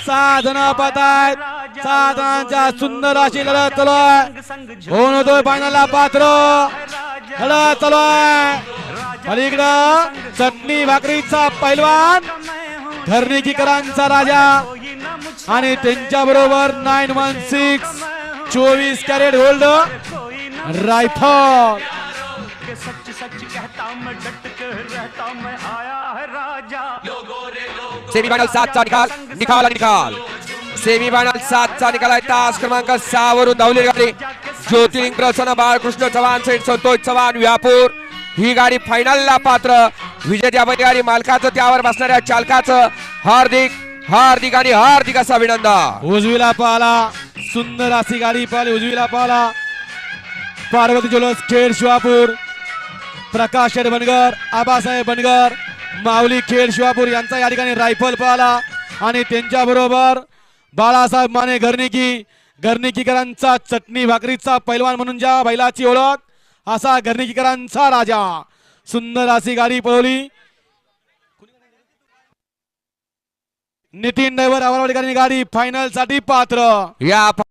6 जण पाहत आहेत. 6 जणांच्या सुंदर अशी लढत चालू आहे. कोण होतोय फायनलला पात्र लढत चालू आहे. अलीकडं चटणी भाकरीचा पैलवान घरणीकरांचा राजा आणि त्यांच्या बरोबर 916 24 कॅरेट गोल्ड रायफल. सेमीफायनल 7 चा निकाल सेमीफायनल 7 चा निकाल आहे. तास क्रमांक 6 वरून धावलेली गाडी ज्योतिर्लिंग प्रसन्न बाळकृष्ण चव्हाण सेठ संतोष चव्हाण व्यापूर ही गाडी फायनलला पात्र. विजेत्या बैलगाडी मालकाचं त्यावर बसणाऱ्या चालकाचं हार्दिक आणि हार्दिक असं अभिनंदन. उजवीला पाहला सुंदर अशी गाडी पाहिली. उजवीला पाहला पार्वती ज्वेलर्स खेड शिवापूर प्रकाश शेठ बनगर आबासाहेब बनगर माऊली खेड शिवापूर यांचा या ठिकाणी रायफल पाहला आणि त्यांच्या बरोबर बाळासाहेब माने घरणीकरांचा चटणी भाकरीचा पैलवान म्हणून ज्या बैलाची ओळख असा घरणीकरांचा राजा. सुंदर अशी गाडी पळवली. नितीन ड्रायव्हर आवारवाडीकरांनी गाडी फायनल साठी पात्र. या